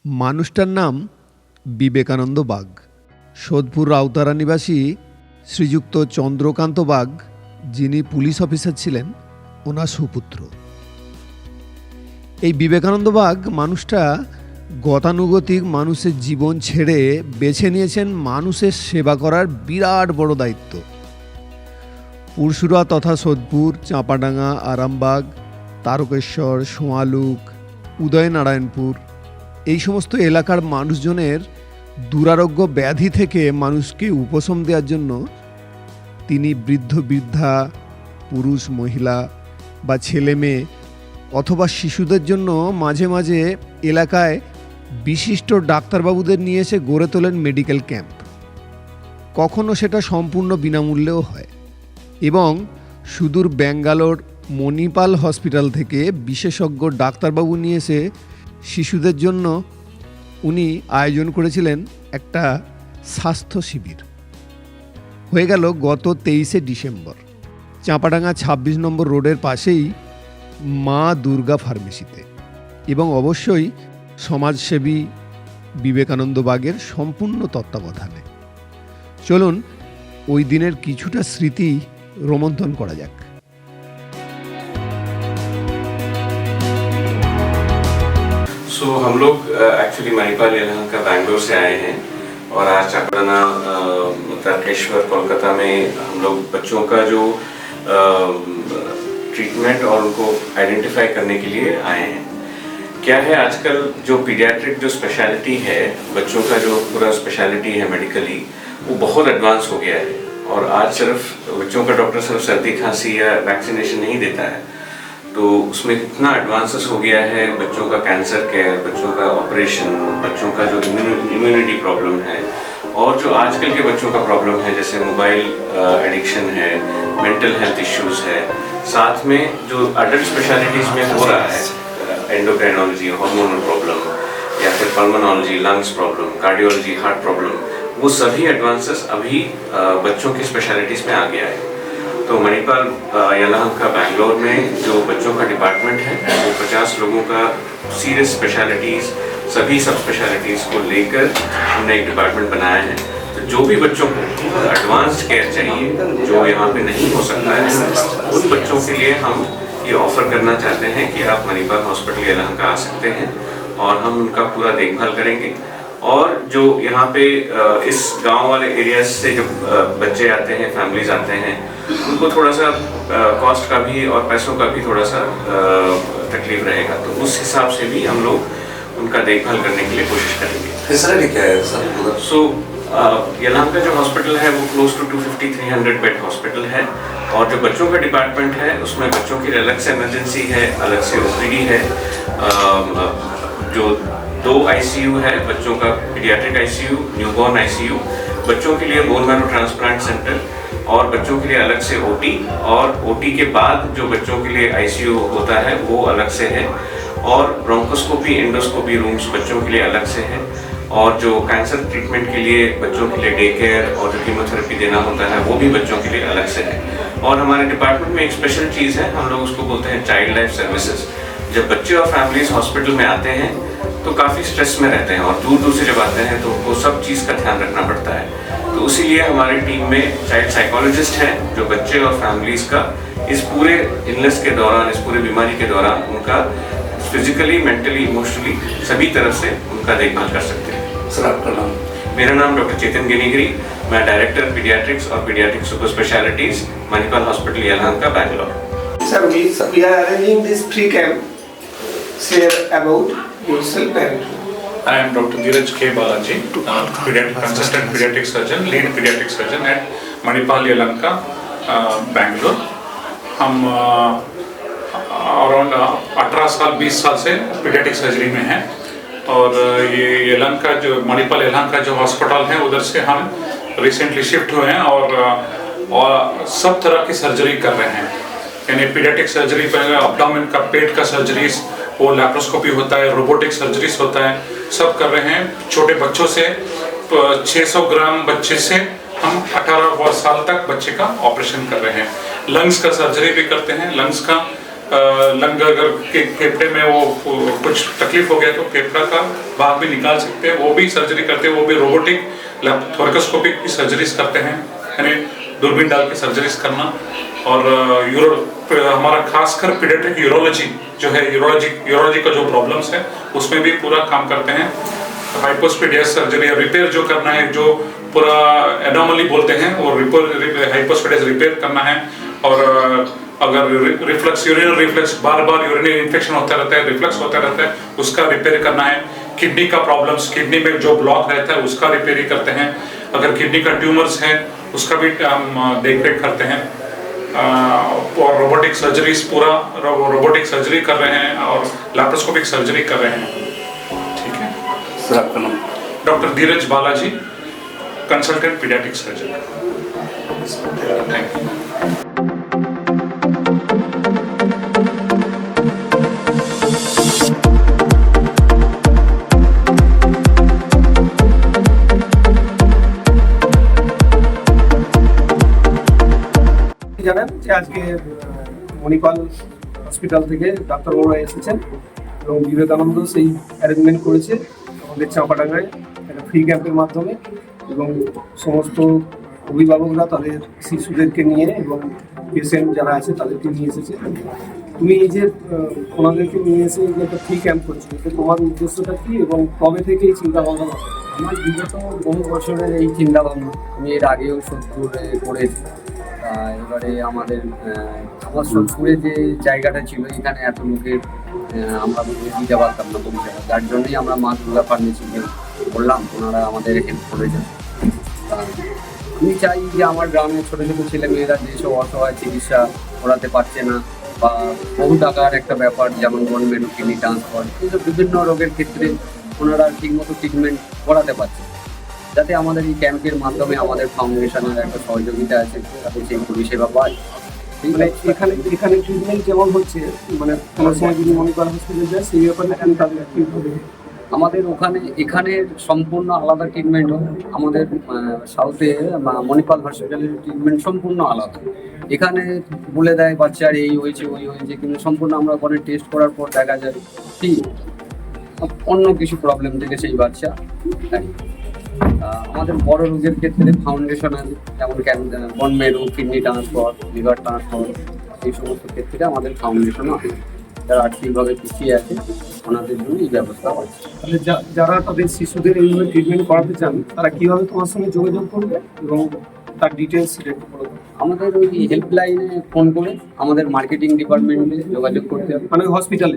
মানুষটার নাম বিবেকানন্দ বাগ। সোদপুর রাউতারা নিবাসী শ্রীযুক্ত চন্দ্রকান্ত বাগ, যিনি পুলিশ অফিসার ছিলেন, ওনার সুপুত্র। এই বিবেকানন্দ বাগ মানুষটা গতানুগতিক মানুষের জীবন ছেড়ে বেছে নিয়েছেন মানুষের সেবা করার বিরাট বড় দায়িত্ব। পুরসুরা তথা সোদপুর, চাঁপাডাঙ্গা, আরামবাগ, তারকেশ্বর, সোয়ালুক, উদয়নারায়ণপুর এই সমস্ত এলাকার মানুষজনের দুরারোগ্য ব্যাধি থেকে মানুষকে উপশম দেওয়ার জন্য তিনি বৃদ্ধ বৃদ্ধা, পুরুষ মহিলা বা ছেলে মেয়ে অথবা শিশুদের জন্য মাঝে মাঝে এলাকায় বিশিষ্ট ডাক্তারবাবুদের নিয়ে এসে গড়ে তোলেন মেডিকেল ক্যাম্প। কখনো সেটা সম্পূর্ণ বিনামূল্যেও হয় এবং সুদূর ব্যাঙ্গালোর মণিপাল হসপিটাল থেকে বিশেষজ্ঞ ডাক্তারবাবু নিয়ে এসে শিশুদের জন্য উনি আয়োজন করেছিলেন একটা স্বাস্থ্য শিবির। হয়ে গেল গত 23শে ডিসেম্বর, চাঁপাডাঙ্গা 26 নম্বর রোডের পাশেই মা দুর্গা ফার্মেসিতে, এবং অবশ্যই সমাজসেবী বিবেকানন্দ বাগের সম্পূর্ণ তত্ত্বাবধানে। চলুন ওই দিনের কিছুটা স্মৃতি রোমন্থন করা যাক। हम लोग एक्चुअली मणिपाल यलहंका बैंगलोर से आए हैं और आज चापाडा तारकेश्वर कोलकाता में हम लोग बच्चों का जो ट्रीटमेंट और उनको आइडेंटिफाई करने के लिए आए हैं। क्या है, आजकल जो पीडियाट्रिक जो स्पेशलिटी है, बच्चों का जो पूरा स्पेशलिटी है मेडिकली, वो बहुत एडवांस हो गया है। और आज सिर्फ बच्चों का डॉक्टर सिर्फ सर्दी खांसी या वैक्सीनेशन नहीं देता है, तो उसमें इतना एडवांसेस हो गया है। बच्चों का कैंसर केयर, बच्चों का ऑपरेशन, बच्चों का जो इम्यूनिटी प्रॉब्लम है, और जो आजकल के बच्चों का प्रॉब्लम है जैसे मोबाइल एडिक्शन है, मेंटल हेल्थ इश्यूज है, साथ में जो अडल्ट स्पेशलिटीज़ में हो रहा है, एंडोक्राइनोलॉजी, हार्मोनल प्रॉब्लम, या फिर pulmonology, lungs problem, cardiology, heart problem, वो सभी एडवांसेस अभी बच्चों की स्पेशलिटीज़ में आ गया है। तो मणिपाल यलहंका बैंगलोर में जो बच्चों का डिपार्टमेंट है, वो 50 लोगों का सीरियस स्पेशलिटीज़, सभी सब स्पेशलिटीज़ को लेकर हमने एक डिपार्टमेंट बनाया है। तो जो भी बच्चों को एडवांस्ड केयर चाहिए, जो यहाँ पे नहीं हो सकता है, उन बच्चों के लिए हम ये ऑफर करना चाहते हैं कि आप मणिपाल हॉस्पिटल यलहंका आ सकते हैं और हम उनका पूरा देखभाल करेंगे। और जो यहाँ पे इस गांव वाले एरियाज से जो बच्चे आते हैं, फैमिलीज आते हैं, उनको थोड़ा सा कॉस्ट का भी और पैसों का भी थोड़ा सा तकलीफ रहेगा, तो उस हिसाब से भी हम लोग उनका देखभाल करने के लिए कोशिश करेंगे। फैसिलिटी क्या है सर? सो यलहंका जो हॉस्पिटल है वो क्लोज टू 250-300 बेड हॉस्पिटल है, और जो बच्चों का डिपार्टमेंट है उसमें बच्चों के लिए अलग से इमरजेंसी है, अलग से ओपीडी है, जो 2 ICU है, बच्चों का पीडियाट्रिक ICU, न्यूबॉर्न ICU, बच्चों के लिए बोन मैरो ट्रांसप्लांट सेंटर, और बच्चों के लिए अलग से OT, और OT के बाद जो बच्चों के लिए ICU होता है वो अलग से है, और ब्रोंकोस्कोपी, एंडोस्कोपी रूम्स बच्चों के लिए अलग से है, और जो कैंसर ट्रीटमेंट के लिए बच्चों के लिए डे केयर और जो कीमोथेरेपी देना होता है वो भी बच्चों के लिए अलग से है। और हमारे डिपार्टमेंट में एक स्पेशल चीज़ है, हम लोग उसको बोलते हैं चाइल्ड लाइफ सर्विसेज। जब बच्चे और फैमिलीज हॉस्पिटल में आते हैं तो काफ़ी स्ट्रेस में रहते हैं, और दूर दूर से जब आते हैं तो उनको सब चीज़ का ध्यान रखना पड़ता है। तो इसीलिए हमारी टीम में चाइल्ड साइकोलॉजिस्ट हैं, जो बच्चे और फैमिलीज का इस पूरे इलनेस के दौरान, इस पूरे बीमारी के दौरान उनका फिजिकली, मेंटली, इमोशनली सभी तरह से उनका देखभाल कर सकते हैं। सर आपका नाम? मेरा नाम डॉक्टर चेतन गिनीगिरी, मैं डायरेक्टर पीडियाट्रिक्स और paediatric super specialities Manipal hospital Yelahanka Bangalore. Sir, we are arranging this free camp. Share about yourself and I am Dr. Dheeraj K. Balaji, consultant pediatric surgeon, lead pediatric surgeon at Manipal Yelhanka, Bangalore. हम around 18 साल 20 साल से paediatric surgery में हैं, और ये यलहंका जो मणिपाल यलहंका जो हॉस्पिटल है उधर से हम रिसेंटली शिफ्ट हुए हैं, और सब तरह की सर्जरी कर रहे हैं। यानी पीडियाट्रिक सर्जरी पहले एब्डोमेन का, पेट का सर्जरीज, वो लैप्रोस्कोपी होता है, रोबोटिक सर्जरीज होता है, सब कर रहे हैं। छोटे बच्चों से 600 ग्राम बच्चे से हम 18 साल तक बच्चे का ऑपरेशन कर रहे हैं। लंग्स का सर्जरी भी करते हैं, लंग्स का लंग अगर फेफड़े में वो कुछ तकलीफ हो गया तो फेफड़ा का भाग भी निकाल सकते हैं, वो भी सर्जरी करते हैं। वो भी रोबोटिक थोरैकोस्कोपिक की सर्जरीज करते हैं, यानी दूरबीन डाल के सर्जरीज करना। और हमारा खासकर पीडियाट्रिक यूरोलॉजी जो है, यूरोलॉजी का जो प्रॉब्लम्स है उसमें भी पूरा काम करते हैं। हाइपोस्पेडियस सर्जरी रिपेयर जो करना है, जो पूरा एनोमली बोलते हैं, और हाइपोस्पेडियस रिपेयर करना है। और अगर रिफ्लक्स, यूरिनरी रिफ्लक्स, बार बार यूरिनरी इन्फेक्शन होता रहता है, रिफ्लक्स होता रहता है, उसका रिपेयर करना है। किडनी का प्रॉब्लम्स, किडनी में जो ब्लॉक रहता है उसका रिपेयर करते हैं। अगर किडनी का ट्यूमर्स है उसका भी हम देख रेख करते हैं। और रोबोटिक सर्जरीज, पूरा रोबोटिक सर्जरी कर रहे हैं और लैप्रोस्कोपिक सर्जरी कर रहे हैं। ठीक है सर, आपका नाम? Doctor Dheeraj Balaji, consultant paediatric surgeon. Thank you. জানেন যে আজকে মণিপাল হসপিটাল থেকে ডাক্তারবাবুরা এসেছেন এবং বিবেকানন্দ সেই অ্যারেঞ্জমেন্ট করেছে আমাদের চাঁপাডাঙ্গায় একটা ফ্রি ক্যাম্পের মাধ্যমে, এবং সমস্ত অভিভাবকরা তাদের শিশুদেরকে নিয়ে এবং পেশেন্ট যারা আছে তাদেরকে নিয়ে এসেছে। তুমি এই যে ওনাদেরকে নিয়ে এসে যে একটা ফ্রি ক্যাম্প করছো, তো তোমার উদ্দেশ্যটা কি এবং কবে থেকে এই চিন্তা ভাবনা? আমার বিগত বহু বছরের এই চিন্তা ভাবনা, আমি এর আগেও সোদপুরে করেছি। এবারে আমার সোদপুরে যে জায়গাটা ছিল, এখানে এত লোকের আমরা দিতে পারতাম না পরিষেবা, যার জন্যই আমরা মা দুর্গা ফার্মেসিকে বললাম, ওনারা আমাদের হেল্প করেছেন। আমি চাই যে আমার গ্রামের ছোটো ছোটো ছেলেমেয়েরা যেসব অসহায় চিকিৎসা করাতে পারছে না, বা বহু টাকার একটা ব্যাপার, যেমন গভর্নমেন্ট কিডনি ট্রান্সফার, এইসব বিভিন্ন রোগের ক্ষেত্রে ওনারা ঠিকমতো ট্রিটমেন্ট করাতে পারছে, যাতে আমাদের এই ক্যাম্পের মাধ্যমে আমাদের ফাউন্ডেশনের একটা সহযোগিতা আছে, যাতে সেই পরিষেবা পায়। মানে এখানে ট্রিটমেন্ট যেমন হচ্ছে, মানে কোনো সময় যদি মণিপাল হসপিটালে যায় সেই ব্যাপারে আমি তাদের কি হবে? আমাদের এখানে সম্পূর্ণ আলাদা ট্রিটমেন্ট হয়। আমাদের সাউথে মণিপাল হসপিটালের ট্রিটমেন্ট সম্পূর্ণ আলাদা। এখানে বলে দেয় বাচ্চার এই হয়েছে ওই হয়েছে, কিন্তু সম্পূর্ণ আমরা ওখানে টেস্ট করার পর দেখা যায় কি অন্য কিছু প্রবলেম থেকে সেই বাচ্চা। আমাদের বড় রোগের ক্ষেত্রে ফাউন্ডেশনাল, যেমন বন মেরু, কিডনি ট্রান্সফার, লিভার ট্রান্সফার, এই সমস্ত ক্ষেত্রে আমাদের ফাউন্ডেশনও আছে। যারা আর্থিকভাবে পিছিয়ে আছে ওনাদের জন্য এই ব্যবস্থা আছে। তাহলে যারা তাদের শিশুদের এইভাবে ট্রিটমেন্ট করাতে চান তারা কিভাবে তোমার সঙ্গে যোগাযোগ করবে এবং তার ডিটেলস একটু বলো। আমাদের ওই হেল্পলাইনে ফোন করে আমাদের মার্কেটিং ডিপার্টমেন্টে যোগাযোগ করতে হবে। মানে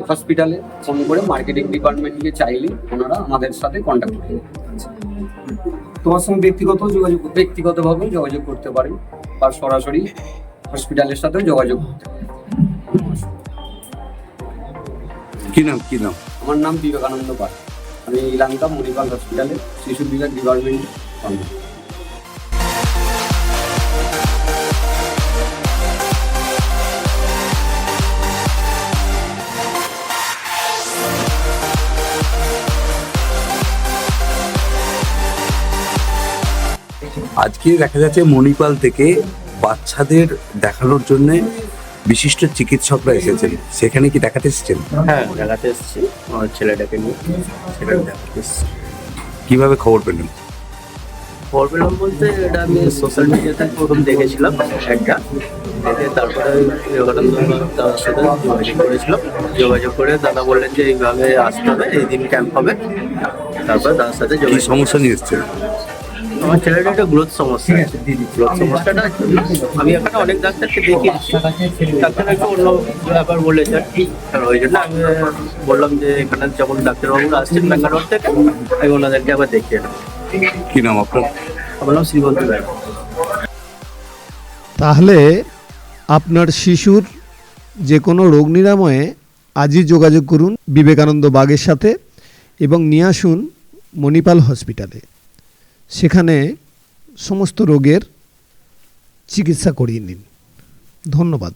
হসপিটালে ফোন করে মার্কেটিং ডিপার্টমেন্টকে চাইলে ওনারা আমাদের সাথে কন্ট্যাক্ট করতে হবে। তোমার সঙ্গে ব্যক্তিগতভাবেও যোগাযোগ করতে পারেন, বা সরাসরি হসপিটালের সাথেও যোগাযোগ করতে পারেন। কি নাম? আমার নাম বিবেকানন্দ পাল, আমি ইলাঙ্কা মণিপাল হসপিটালে শিশু বিভাগ ডিপার্টমেন্ট। আজকে দেখা যাচ্ছে মণিপাল থেকে বাচ্চাদের দেখানোর জন্য বিশিষ্ট চিকিৎসকরা এসেছেন, সেখানে কি দেখাতে এসেছেন? হ্যাঁ, দেখাতে এসেছি আমার ছেলেটাকে নিয়ে, সেখানে দেখাতে এসেছি। কিভাবে খবর পেলেন? খবর পেলাম বলতে, এটা আমি সোশ্যাল মিডিয়াতে প্রথম দেখেছিলাম একটা, দেখে তারপরে বিবেকানন্দ দাদার সাথে যোগাযোগ করেছিলাম। যোগাযোগ করে দাদা বললেন যে এইভাবে আসতে হবে, এই দিন ক্যাম্প হবে। তারপরে দাদার সাথে কি সমস্যা নিয়ে এসছেন? আমার ছেলেটা একটা গ্রোথ সমস্যা আছে। গ্রোথ সমস্যাটা আমি এখানে অনেক ডাক্তারকে দেখিয়েছি, ডাক্তার একটু অন্য ব্যাপার বলেছেন, ওই জন্য আমি বললাম যে এখানে যখন ডাক্তারবাবুরা আসছেন ব্যাঙ্গালোর থেকে, আমি ওনাদেরকে আবার দেখিয়ে নেব। কি নাম আপনার? আমার নাম শ্রীবন্ত রায়। তাহলে আপনার শিশুর যে কোনো রোগ নিরাময়ে আজই যোগাযোগ করুন বিবেকানন্দ বাগের সাথে এবং নিয়ে আসুন মণিপাল হসপিটালে। সেখানে সমস্ত রোগের চিকিৎসা করিয়ে নিন। ধন্যবাদ।